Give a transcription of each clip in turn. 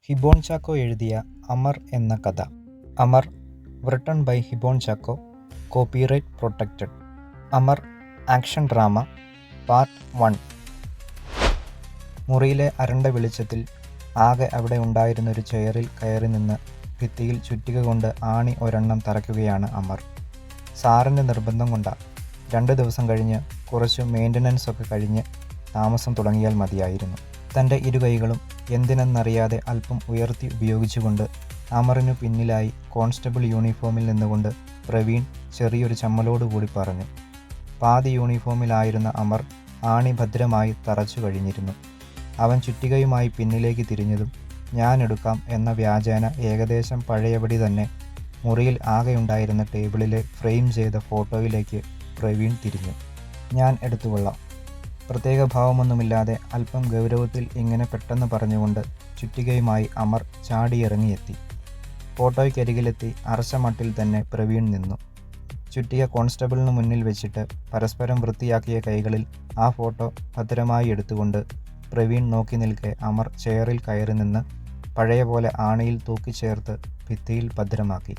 ഹിബോൺ ചാക്കോ എഴുതിയ അമർ എന്ന കഥ. Amar written by Hibon Chacko. Copyright protected. Amar action drama part 1. മുറിയിലെ അരണ്ട വെളിച്ചത്തിൽ ആകെ അവിടെ ഉണ്ടായിരുന്നൊരു ചെയറിൽ കയറി നിന്ന് ഭിത്തിയിൽ ചുറ്റിക കൊണ്ട് ആണി ഒരെണ്ണം തറയ്ക്കുകയാണ് അമർ. സാറിൻ്റെ നിർബന്ധം കൊണ്ടാ. 2 ദിവസം കഴിഞ്ഞ് കുറച്ച് മെയിൻ്റനൻസ് ഒക്കെ കഴിഞ്ഞ് താമസം തുടങ്ങിയാൽ മതിയായിരുന്നു. തൻ്റെ ഇരുകൈകളും എന്തിനെന്നറിയാതെ അല്പം ഉയർത്തി ഉപയോഗിച്ചുകൊണ്ട് അമറിനു പിന്നിലായി കോൺസ്റ്റബിൾ യൂണിഫോമിൽ നിന്നുകൊണ്ട് പ്രവീൺ ചെറിയൊരു ചമ്മലോടുകൂടി പറഞ്ഞു. പാതി യൂണിഫോമിലായിരുന്ന അമർ ആണി ഭദ്രമായി തറച്ചു കഴിഞ്ഞിരുന്നു. അവൻ ചുറ്റികയുമായി പിന്നിലേക്ക് തിരിഞ്ഞതും ഞാനെടുക്കാം എന്ന വ്യാജേന ഏകദേശം പഴയപടി തന്നെ മുറിയിൽ ആകെയുണ്ടായിരുന്ന ടേബിളിലെ ഫ്രെയിം ചെയ്ത ഫോട്ടോയിലേക്ക് പ്രവീൺ തിരിഞ്ഞു. ഞാൻ എടുത്തുകൊള്ളാം. പ്രത്യേക ഭാവമൊന്നുമില്ലാതെ അല്പം ഗൗരവത്തിൽ ഇങ്ങനെ പെട്ടെന്ന് പറഞ്ഞുകൊണ്ട് ചുറ്റികയുമായി അമർ ചാടിയിറങ്ങിയെത്തി. ഫോട്ടോയ്ക്കരികിലെത്തി അറശമട്ടിൽ തന്നെ പ്രവീൺ നിന്നു. ചുറ്റിക കോൺസ്റ്റബിളിന് മുന്നിൽ വെച്ചിട്ട് പരസ്പരം വൃത്തിയാക്കിയ കൈകളിൽ ആ ഫോട്ടോ ഭദ്രമായി എടുത്തുകൊണ്ട് പ്രവീൺ നോക്കി നിൽക്കെ അമർ ചെയറിൽ കയറി നിന്ന് പഴയ പോലെ ആണിയിൽ തൂക്കിച്ചേർത്ത് ഭിത്തിയിൽ ഭദ്രമാക്കി.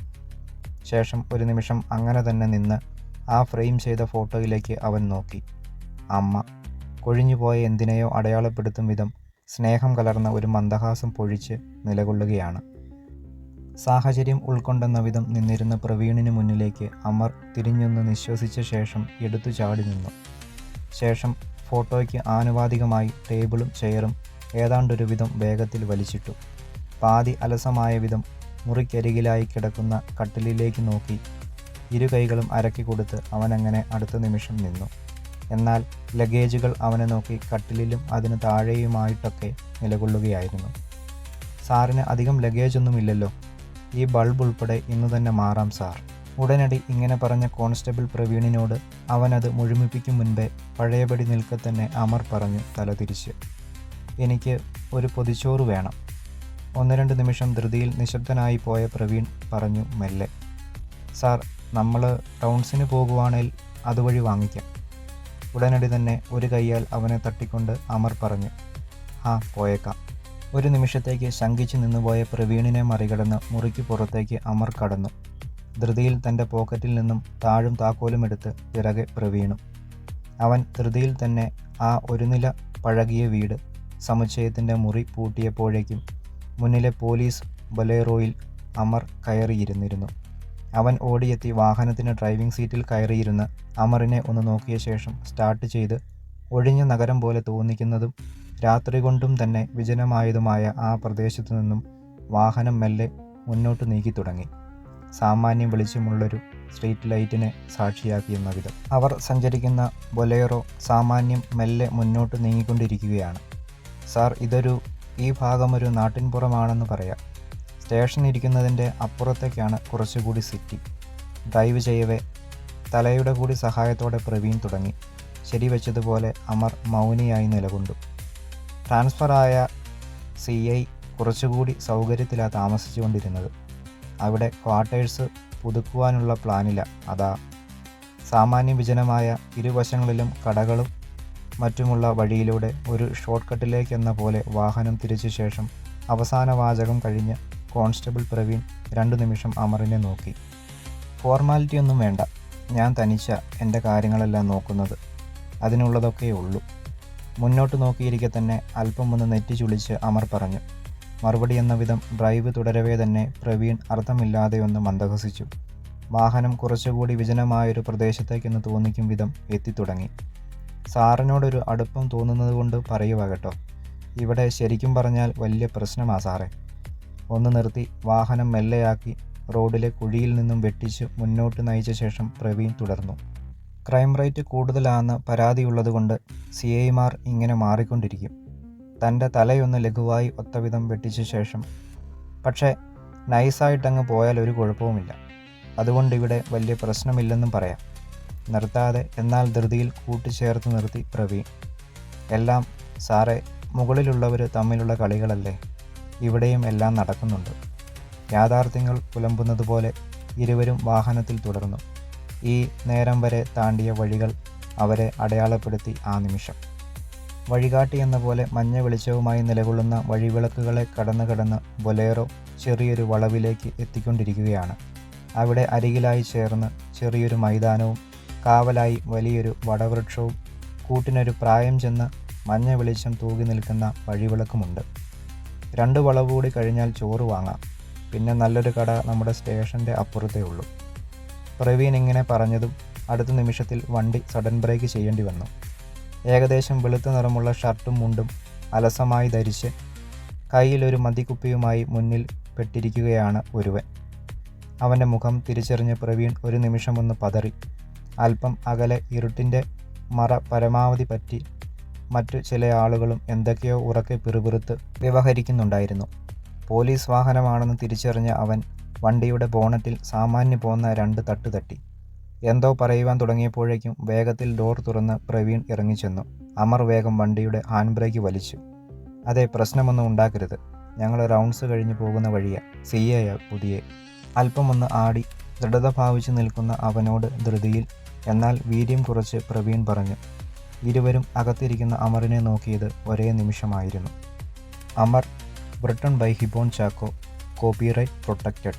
ശേഷം ഒരു നിമിഷം അങ്ങനെ തന്നെ നിന്ന് ആ ഫ്രെയിം ചെയ്ത ഫോട്ടോയിലേക്ക് അവൻ നോക്കി. അമ്മ കൊഴിഞ്ഞുപോയ എന്തിനെയോ അടയാളപ്പെടുത്തും വിധം സ്നേഹം കലർന്ന ഒരു മന്ദഹാസം പൊഴിച്ച് നിലകൊള്ളുകയാണ്. സാഹചര്യം ഉൾക്കൊണ്ടെന്ന വിധം നിന്നിരുന്ന പ്രവീണിന് മുന്നിലേക്ക് അമർ തിരിഞ്ഞൊന്ന് നിശ്വസിച്ച ശേഷം എടുത്തു ചാടി നിന്നു. ശേഷം ഫോട്ടോയ്ക്ക് ആനുപാതികമായി ടേബിളും ചെയറും ഏതാണ്ടൊരു വിധം വേഗത്തിൽ വലിച്ചിട്ടു. പാതി അലസമായ വിധം മുറിക്കരികിലായി കിടക്കുന്ന കട്ടിലിലേക്ക് നോക്കി ഇരു കൈകളും അരക്കി കൊടുത്ത് അവനങ്ങനെ അടുത്ത നിമിഷം നിന്നു. എന്നാൽ ലഗേജുകൾ അവനെ നോക്കി കട്ടിലിലും അതിന് താഴെയുമായിട്ടൊക്കെ നിലകൊള്ളുകയായിരുന്നു. സാറിന് അധികം ലഗേജൊന്നുമില്ലല്ലോ. ഈ ബൾബ് ഉൾപ്പെടെ ഇന്നു തന്നെ മാറാം സാർ. ഉടനടി ഇങ്ങനെ പറഞ്ഞ കോൺസ്റ്റബിൾ പ്രവീണിനോട് അവനത് മുഴുമിപ്പിക്കും മുൻപേ പഴയപടി നിൽക്കെ തന്നെ അമർ പറഞ്ഞു തലതിരിച്ച്. എനിക്ക് ഒരു പൊതിച്ചോറ് വേണം. 1-2 നിമിഷം ധൃതിയിൽ നിശബ്ദനായി പോയ പ്രവീൺ പറഞ്ഞു മെല്ലെ. സാർ, നമ്മൾ ടൗൺസിന് പോകുവാണേൽ അതുവഴി വാങ്ങിക്കാം. ഉടനടി തന്നെ ഒരു കൈയാൽ അവനെ തട്ടിക്കൊണ്ട് അമർ പറഞ്ഞു. പോയേക്കാം. ഒരു നിമിഷത്തേക്ക് ശങ്കിച്ചു നിന്നുപോയ പ്രവീണിനെ മറികടന്ന് മുറിക്ക് പുറത്തേക്ക് അമർ കടന്നു. ധൃതിയിൽ തൻ്റെ പോക്കറ്റിൽ നിന്നും താഴും താക്കോലും എടുത്ത് പിറകെ പ്രവീണും. അവൻ ധൃതിയിൽ തന്നെ ആ ഒരു നില പഴകിയ വീട് സമുച്ചയത്തിൻ്റെ മുറി പൂട്ടിയപ്പോഴേക്കും മുന്നിലെ പോലീസ് ബൊലേറോയിൽ അമർ കയറിയിരുന്നിരുന്നു. അവൻ ഓടിയെത്തി വാഹനത്തിന് ഡ്രൈവിംഗ് സീറ്റിൽ കയറിയിരുന്ന് അമറിനെ ഒന്ന് നോക്കിയ ശേഷം സ്റ്റാർട്ട് ചെയ്ത് ഒഴിഞ്ഞ നഗരം പോലെ തോന്നിക്കുന്നതും രാത്രി കൊണ്ടും തന്നെ വിജനമായതുമായ ആ പ്രദേശത്തു നിന്നും വാഹനം മെല്ലെ മുന്നോട്ട് നീക്കി തുടങ്ങി. സാമാന്യം വെളിച്ചമുള്ളൊരു സ്ട്രീറ്റ് ലൈറ്റിനെ സാക്ഷിയാക്കിയെന്ന വിധം അവർ സഞ്ചരിക്കുന്ന ബൊലേറോ സാമാന്യം മെല്ലെ മുന്നോട്ട് നീങ്ങിക്കൊണ്ടിരിക്കുകയാണ്. സാർ, ഈ ഭാഗമൊരു നാട്ടിൻപുറമാണെന്ന് പറയാം. സ്റ്റേഷൻ ഇരിക്കുന്നതിൻ്റെ അപ്പുറത്തേക്കാണ് കുറച്ചുകൂടി സിറ്റി. ഡ്രൈവ് ചെയ്യവേ തലയുടെ കൂടി സഹായത്തോടെ പ്രവീൺ തുടങ്ങി. ശരിവെച്ചതുപോലെ അമർ മൗനിയായി നിലകൊണ്ടു. ട്രാൻസ്ഫറായ CI കുറച്ചുകൂടി സൗകര്യത്തിലാണ് താമസിച്ചുകൊണ്ടിരുന്നത്. അവിടെ ക്വാർട്ടേഴ്സ് പുതുക്കുവാനുള്ള പ്ലാനില്ല. അതാ സാമാന്യം വിജനമായ ഇരുവശങ്ങളിലും കടകളും മറ്റുമുള്ള വഴിയിലൂടെ ഒരു ഷോർട്ട് കട്ടിലേക്കെന്ന പോലെ വാഹനം തിരിച്ച ശേഷം അവസാന വാചകം കഴിഞ്ഞ് കോൺസ്റ്റബിൾ പ്രവീൺ 2 നിമിഷം അമറിനെ നോക്കി. ഫോർമാലിറ്റി ഒന്നും വേണ്ട. ഞാൻ തനിച്ച എൻ്റെ കാര്യങ്ങളെല്ലാം നോക്കുന്നത്. അതിനുള്ളതൊക്കെ ഉള്ളൂ. മുന്നോട്ട് നോക്കിയിരിക്കെ തന്നെ അല്പം ഒന്ന് നെറ്റി ചുളിച്ച് അമർ പറഞ്ഞു. മറുപടി എന്ന വിധം ഡ്രൈവ് തുടരവേ തന്നെ പ്രവീൺ അർത്ഥമില്ലാതെയൊന്ന് മന്ദഹസിച്ചു. വാഹനം കുറച്ചുകൂടി വിജനമായൊരു പ്രദേശത്തേക്കെന്ന് തോന്നിക്കും വിധം എത്തിത്തുടങ്ങി. സാറിനോടൊരു അടുപ്പം തോന്നുന്നത് കൊണ്ട് പറയുക കേട്ടോ. ഇവിടെ ശരിക്കും പറഞ്ഞാൽ വലിയ പ്രശ്നമാ സാറേ. ഒന്ന് നിർത്തി വാഹനം മെല്ലെയാക്കി റോഡിലെ കുഴിയിൽ നിന്നും വെട്ടിച്ച് മുന്നോട്ട് നയിച്ച ശേഷം പ്രവീൺ തുടർന്നു. ക്രൈം റേറ്റ് കൂടുതലാണെന്ന് പരാതിയുള്ളതുകൊണ്ട് CIമാർ ഇങ്ങനെ മാറിക്കൊണ്ടിരിക്കും. തൻ്റെ തലയൊന്ന് ലഘുവായി ഒത്തവിധം വെട്ടിച്ച ശേഷം പക്ഷേ നൈസായിട്ടങ്ങ് പോയാൽ ഒരു കുഴപ്പവുമില്ല. അതുകൊണ്ടിവിടെ വലിയ പ്രശ്നമില്ലെന്നും പറയാം. നിർത്താതെ എന്നാൽ ധൃതിയിൽ കൂട്ടിച്ചേർത്ത് നിർത്തി പ്രവീൺ. എല്ലാം സാറേ മുകളിലുള്ളവർ തമ്മിലുള്ള കളികളല്ലേ. ഇവിടെയും എല്ലാം നടക്കുന്നുണ്ട്. യാഥാർത്ഥ്യങ്ങൾ പുലമ്പുന്നത് പോലെ ഇരുവരും വാഹനത്തിൽ തുടർന്നു. ഈ നേരം വരെ താണ്ടിയ വഴികൾ അവരെ അടയാളപ്പെടുത്തി ആ നിമിഷം. വഴികാട്ടി എന്ന പോലെ മഞ്ഞ വെളിച്ചവുമായി നിലകൊള്ളുന്ന വഴിവിളക്കുകളെ കടന്ന് ബൊലേറോ ചെറിയൊരു വളവിലേക്ക് എത്തിക്കൊണ്ടിരിക്കുകയാണ്. അവിടെ അരികിലായി ചേർന്ന് ചെറിയൊരു മൈതാനവും കാവലായി വലിയൊരു വടവൃക്ഷവും കൂട്ടിനൊരു പ്രായം ചെന്ന് മഞ്ഞ വെളിച്ചം തൂകി നിൽക്കുന്ന വഴിവിളക്കുമുണ്ട്. 2 വളവ് കൂടി കഴിഞ്ഞാൽ ചോറ് വാങ്ങാം, പിന്നെ നല്ലൊരു കട നമ്മുടെ സ്റ്റേഷൻ്റെ അപ്പുറത്തേ ഉള്ളൂ. പ്രവീൺ ഇങ്ങനെ പറഞ്ഞതും അടുത്ത നിമിഷത്തിൽ വണ്ടി സഡൻ ബ്രേക്ക് ചെയ്യേണ്ടി വന്നു. ഏകദേശം വെളുത്ത നിറമുള്ള ഷർട്ടും മുണ്ടും അലസമായി ധരിച്ച് കയ്യിലൊരു മദ്യക്കുപ്പിയുമായി മുന്നിൽ പെട്ടിരിക്കുകയാണ് ഒരുവൻ. അവൻ്റെ മുഖം തിരിച്ചറിഞ്ഞ് പ്രവീൺ ഒരു നിമിഷമൊന്ന് പതറി. അല്പം അകലെ ഇരുട്ടിൻ്റെ മറ പരമാവധി പറ്റി മറ്റു ചില ആളുകളും എന്തൊക്കെയോ ഉറക്കെ പിറുപിറുത്ത് വ്യവഹരിക്കുന്നുണ്ടായിരുന്നു. പോലീസ് വാഹനമാണെന്ന് തിരിച്ചറിഞ്ഞ അവൻ വണ്ടിയുടെ ബോണറ്റിൽ സാമാന്യം പോന്ന 2 തട്ട് തട്ടി. എന്തോ പറയുവാൻ തുടങ്ങിയപ്പോഴേക്കും വേഗത്തിൽ ഡോർ തുറന്ന് പ്രവീൺ ഇറങ്ങിച്ചെന്നു. അമർ വേഗം വണ്ടിയുടെ ഹാൻഡ് ബ്രേക്ക് വലിച്ചു. അതെ, പ്രശ്നമൊന്നും ഉണ്ടാക്കരുത്, ഞങ്ങൾ റൗണ്ട്സ് കഴിഞ്ഞ് പോകുന്ന വഴിയാ. സിഐയാ പുതിയ. അല്പമൊന്ന് ആടി ദൃഢത ഭാവിച്ചു നിൽക്കുന്ന അവനോട് ധൃതിയിൽ എന്നാൽ വീര്യം കുറച്ച് പ്രവീൺ പറഞ്ഞു. ഇരുവരും അകത്തിരിക്കുന്ന അമറിനെ നോക്കിയത് ഒരേ നിമിഷമായിരുന്നു. Amar, written by Hibon Chacko, copyright protected.